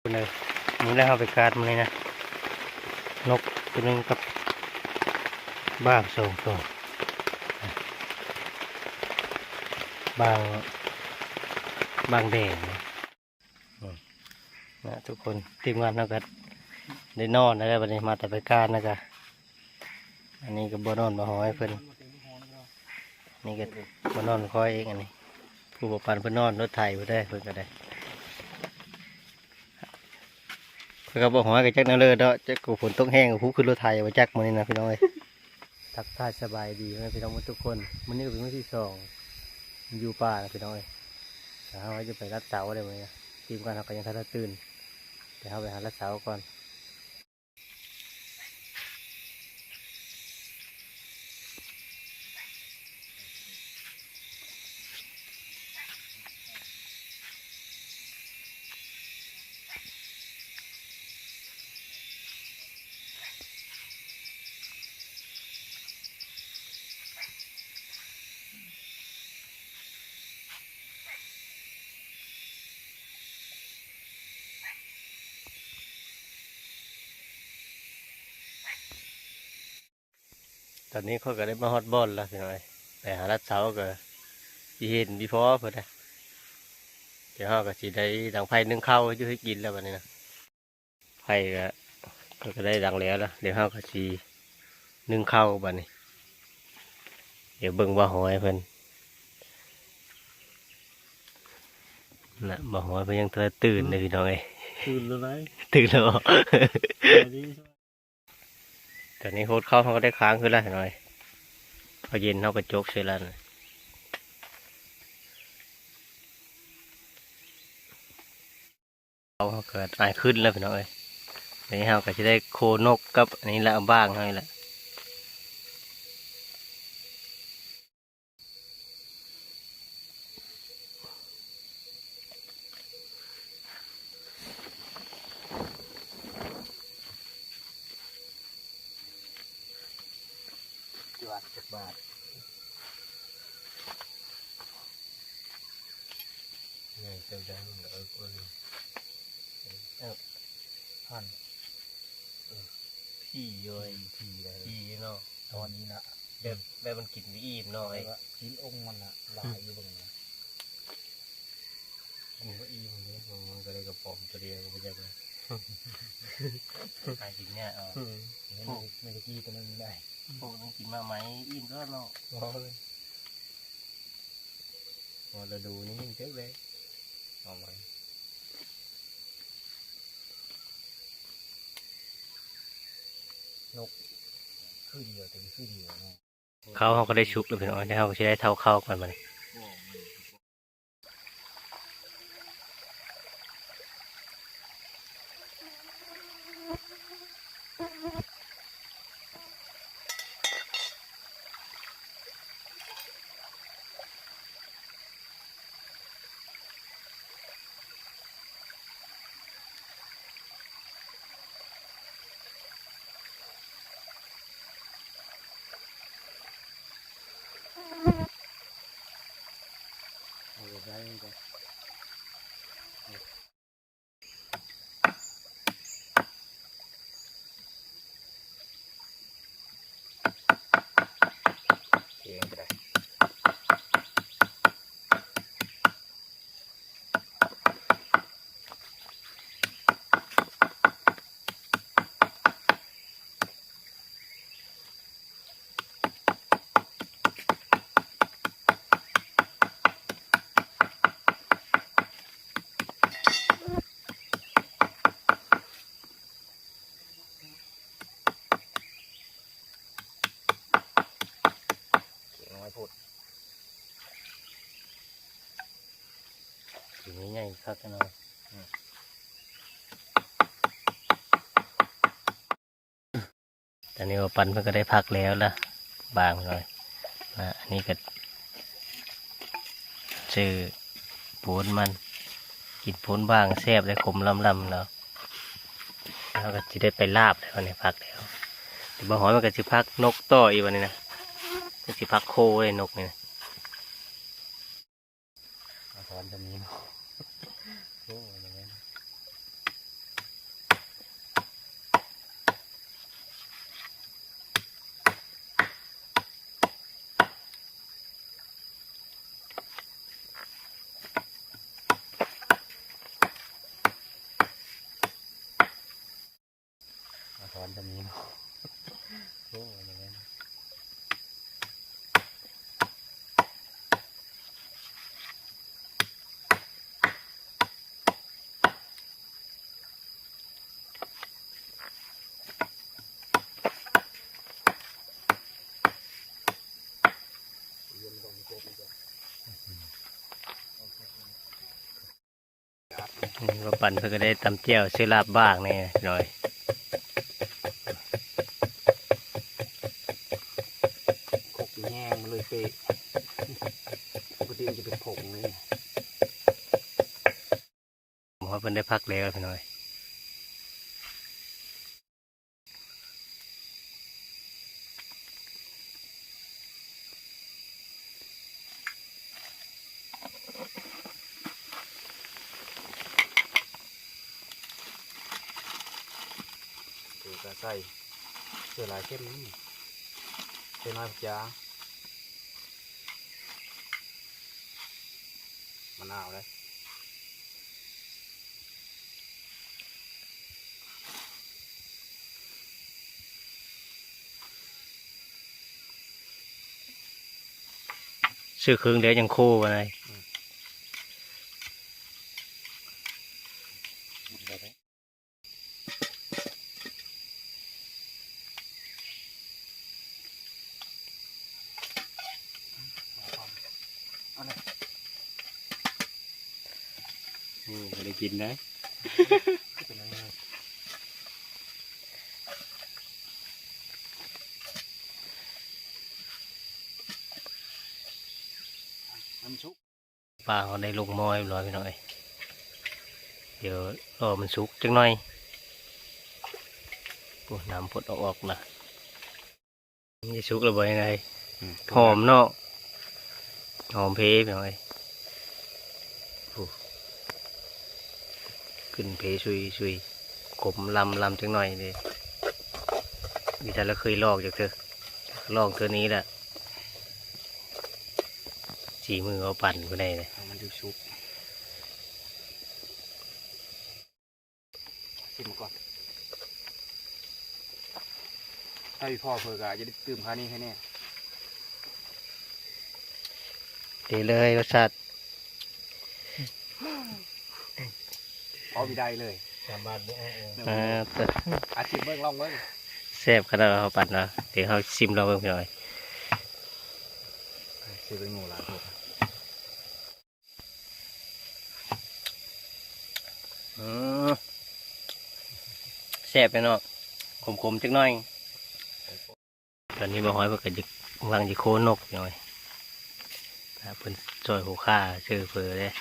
เลยนี่แล้วเขาไปการมันเลยนะนกตัวนึงกับบ้างส่งตัวบางแดงนะทุกคนทีมงานเราก็ได้นอนอะไรวันนี้มาแต่ไปการนะอันนี้ก็บ่นอนบ่หอยเพิ่นนี่ก็บ่นอนคอยเองอันนี้ผู้ประพันธ์เพิ่นนอนรถไถเพิ่นได้เพิ่นก็ได้เพิ่นก็บ่หอยก็จักนั่นเลยเนาะจักกูฝนตกแห้งกูขึ้นรถไถมาจักมื้อนี้นะพี่น้องเอ้ยทักทายสบายดีพี่น้องทุกคนมื้อนี้ก็เป็นมื้อที่2อยู่ป่านะพี่น้องเอ้ยแต่เฮาจะไปรัดเสาได้มื้อนี้ทีมงานเราก็ยังทันได้ตื่นแต่เฮาไปหารัดเสาก่อนตอนนี้เขาก็ได้มาฮอตบอลแล้วพี่น้องเอ้ยไปหารัดเสาก็สิเห็นพี่พ่อเพิ่นนะเดี๋ยวเฮาก็สิได้ดังไผนึ่งข้าวอยู่ให้กินแล้วบัดนี้นะไผก็ได้ดังแล้วเดี๋ยวเฮาก็สินึ่งข้าวบัดนี้เดี๋ยวเบิ่งว่าหอยเพิ่นน่ะบ่หอยเพิ่นยังตื่นเลยพี่น้องเอ้ย ตื่นแล้วไหม ตื่นแล้วบ่ อันนี้ ตอนนี้โฮดเข้าเขาก็ได้ค้างขึ้นแล้วหน่อยพอเย็นเขาก็โจกเสร็จแล้วเขาเกิดอายขึ้นแล้วพี่น้องเอ้ยอันนี้เขาก็จะได้โคนกกับอันนี้ละบ้างให้ละจวดจักบาทไงเจ้าได้มันก็คนพันพี่ย่อยพี่ได้พี่เนาะตอนนี้นะแบบมันกินไม่อิ่มเนาะไอ้กินองค์มันอะลายอยู่บนนี้มันก็อิ่มเลยมันก็เลยกระป๋อมตัวเดียวก็ไม่ใช่เลยไอ้กินเนี่ยไม่ได้กินตัวนึงได้พวกนั้นกินมากไหมอิ่มก็เนาะพอเลยพอเราดูนี่ยิ่งเจ๊เลยเอาไว้นกขึ้นเดียวแต่ขึ้นเดียวเขาก็ได้ชุกแล้วพี่น้องเขาก็จะได้เท่าเข้ากันมาเลยทีนี้ใหญ่ครับท่านน้อยตอนนี้ว่าปันเพิ่งก็ได้พักแล้วล่ะบางเลยอันนี้ก็ชื่อปูนมันกินปูนบางแซ่บได้ขมลำแล้วแล้วก็จะได้ไปลาบแล้ววันนี้พักแล้วแต่บางหอยมันก็จะพักนกต่ออีกวันนี้นะก็จะพักโคเลยนกนี่ถอนจะมีเนาะโอ้ย อนจะมีเนาะโอ้ยอย่างนั้นว่าปั่นเพื่อก็ได้ตำเจียวซื้อลาบบ้างแน่หน่อย ผกแห้งเลยเปะปกติมันจะเป็นผงเลย ผมว่าเพิ่นได้พักแล้วพี่น้อยคือกระใส่เสื้อลายเข้มนี่เสื้อน้อยจ้ามะนาวเลย ซื้อเครื่องเดี๋ยวยังคู่อะไร ไม่ได้กินนะ เป็นยังไงน้ำชุบ ปลาเขาได้ลงมอยเรียบร้อยพี่น้อยเดี๋ยวรอมันสุกจังหน่อยโอ้น้ำพดออกนะนี่สุกแล้วบ่ยังไงหอมเนาะหอมเพพี่น้อยโอ้ขึ้นเพชุยขมลำจังหน่อยเลยมีแต่ละเคยลอกจากเธอลอกเธอนี้แหละสีมือเอาปั่นก็ได้เลย ให้มันดูชุบชิมก่อนถ้าพี่พ่อเผื่อกะจะได้ตื่มค่านี้แค่นี้ ดีเลยรสชาติ พอมีได้เลย สามบาทบ่เอาเอง แต่ อาชีพเบิ้งลองเบิ้ง แซ่บขนาดเขาปั่นเนาะเดี๋ยวเขาชิมเราเพิ่มหน่อย ซื้อเป็นงูหลายพวก แซ่บไปเนาะขมๆจักหน่อยตอนนี้บ่ฮ้อยเพิ่นก็จะวางจะโคนกหน่อยเพิ่นซอยหูค่าชื่อเพิ่นเลย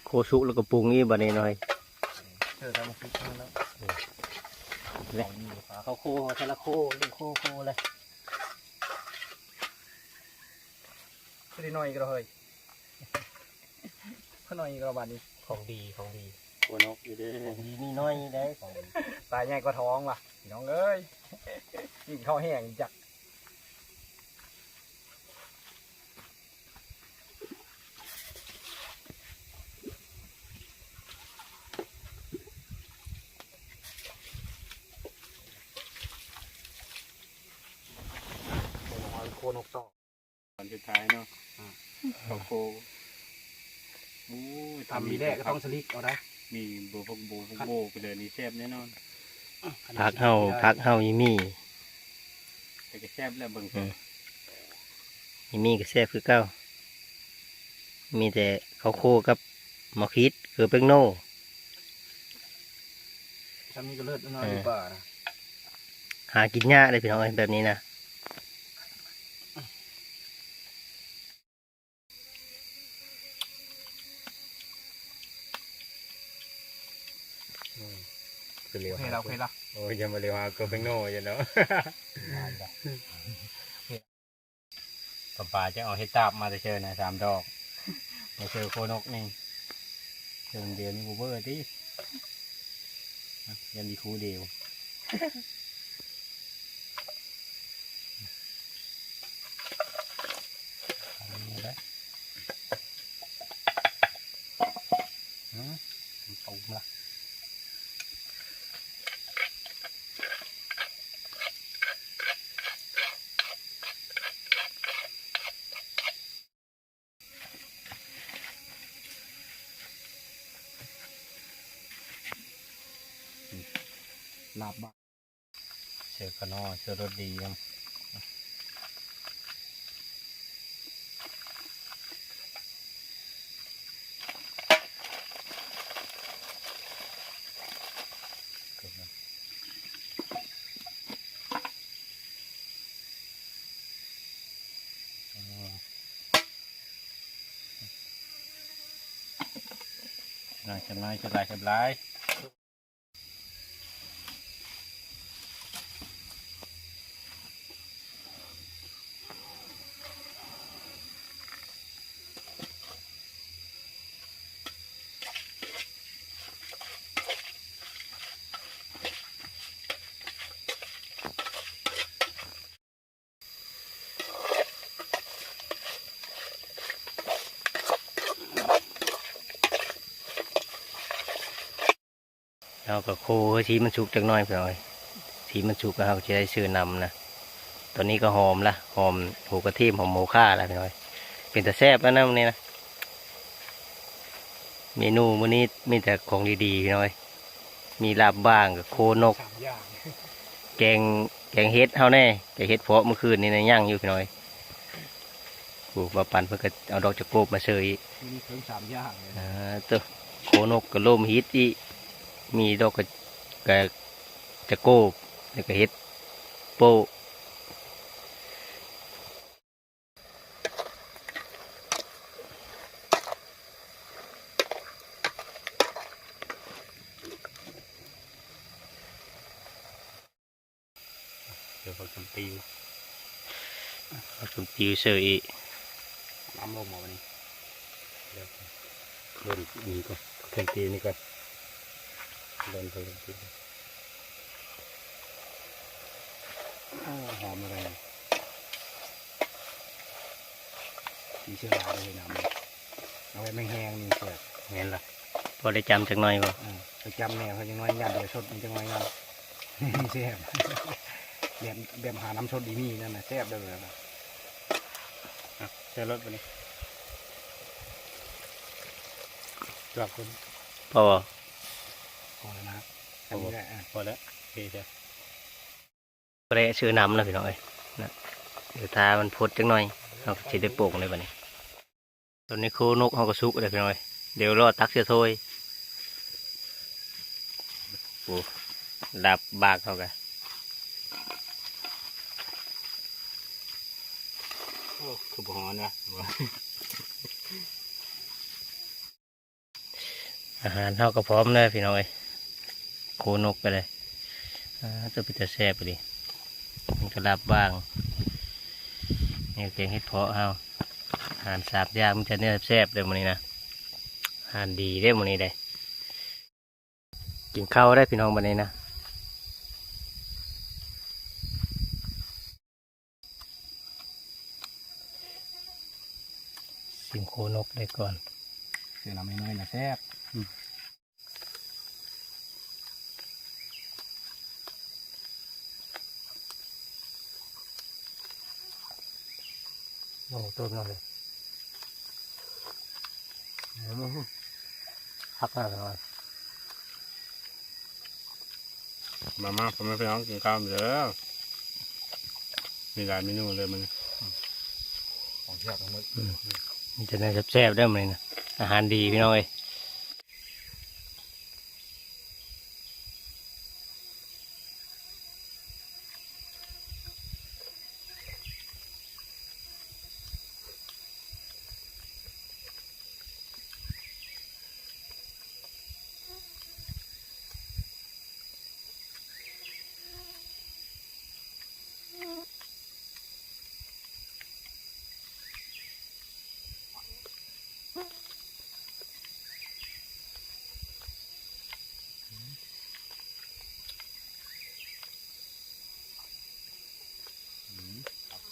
โคสุกแล้วก็ปรุงนี่บัดนี้หน่อย เจอทำมาฟิกแล้ว เลยเขาโคแต่ละโคดึงโคเลย ขึ้นได้น้อยก็เฮ้ยขึ้นน้อยก็บาดนี้ ของดีโคนกอยู่เด้ของดีมีน้อยได้ของดี ตายใหญ่ก็ท้องว่ะพี่น้องเอ้ยยิ่งเข้าแห้งจักโคนกต่อ ตอนสุดท้ายเนาะเขาโคอู้ย ทำมีแรกก็ต้องสลิกเอาได้ มีโบพกโบไปเลยนี่แซ่บแน่นอน พักเฮาอีมี่ แต่ก็แซ่บแล้วเบิ่ง อีมี่ก็แซ่บคือเก้ามีแต่เขาโคกับหมอคิดคือเป็งโน่ ทำนี้ก็เลิศน้อยดีกว่านะ หากินยากเลยพี่น้องเอ้ยแบบนี้นะคือเร็ว โอเคเราโอเคละ โอ้ยยังมาเร็วฮะก็เป็นโง่อยังเนาะป่าจะเอาให้ตาบมาจะเชิญนะ3 ดอกมาเจอโคนกนี่เชิญเดียวนี่บูเบอร์ดิยังมีครูเดียว ลาบบ้าเสือขนอเสือรสดียังจะลาย เราก็โคให้สีมันสุกจักหน่อยพี่น้อยสีมันสุกแล้วเราจะได้ซื้อนำนะตอนนี้ก็หอมละหอมหูกระเทียมหอมโมค่าละพี่น้อยเป็นแต่แซ่บแล้วนะมื้อนี้นะเมนูมื้อนี้มีแต่ของดีๆพี่น้อยมีลาบบ้างกับโคนก 3 อย่าง แกงเฮ็ดเฮาแน่แกงเฮ็ดเพาะเมื่อคืนนี่นะย่างอยู่พี่น้อยโอ้มาปั่นเพื่อก็เอาดอกจะโกบมาเชย มีถึง3 อย่างเลย ตัวโคนกกับลมฮิตอีมีดอกก็จะโกบแล้วก็เฮ็ดโปะ เดี๋ยวเขาจำปี เอาตุ่มติวเชยอี น้ำลงมาวันนี้เดี๋ยวเล่นนี่ก่อนเครื่องตีนี่ก่อนเล่นเครื่องตีหอมอะไรมีเชื้อราเลยน้ำเอาไว้ไม่แห้งนี่เสร็จเห็นละ พอได้จำจักหน่อยบ่ ไปจำแนวเขาจังน้อยยันเดี๋ยวชดมันจังน้อยยันแซ่บแบบหาน้ำชดดีมีนั่นนะแซ่บได้เลยนะแช่รถไปนี่จวบคุณ พอบ่ พอแล้วนะทำได้พอแล้วโอเคจ้ะ พอได้ชื่อนำแล้วพี่น้อยนะเดี๋ยวทามันพดจักหน่อยเราก็สิได้โป่งเลยบัดนี้ตอนนี้โคนกเฮาก็สุกเลยพี่น้อยเดี๋ยวรอตักเสียถ้วยโอ้ดับบากเขากัน คือบ่ฮอนนะ อาหารเท่าก็พร้อมเลยพี่น้อยโคนกไปเลยตัวพิจารแซ่บไปดิมันก็รับบ้างนี่แกงเห็ดเพาะเฮาอาหารสาบย่างมันจะเนี่ยแซ่บเลยมันนี้นะอาหารดีได้มันนี้ได้กินข้าวได้พี่น้องมันนี้นะชิมโคนกได้ก่อน เสือน้ำน้อยนะแซ่บ โอ้ต้มน้ำเลยพักมากเลย มาผมไม่ไปน้องกินข้าวเด้อมีหลายเมนูเลยมันของแซ่บทั้งหมด มันจะได้แซ่บๆได้มันนี้นะอาหารดีพี่น้องเอ้ย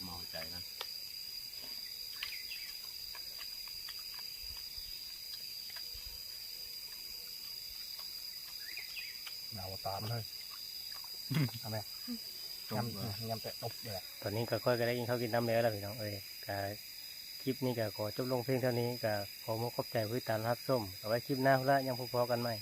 เมาใจนะเราตามเลยทำไมยำแต่ตบเลย ตอนนี้ก็ค่อยก็ได้กินข้าวกินน้ำแล้วล่ะพี่น้องเอ้ยก็คลิปนี้ก็ขอจบลงเพียงเท่านี้ก็ขอมอบขอบใจผู้ติดตามรับชมเอาไว้คลิปหน้าละยังพบกันใหม่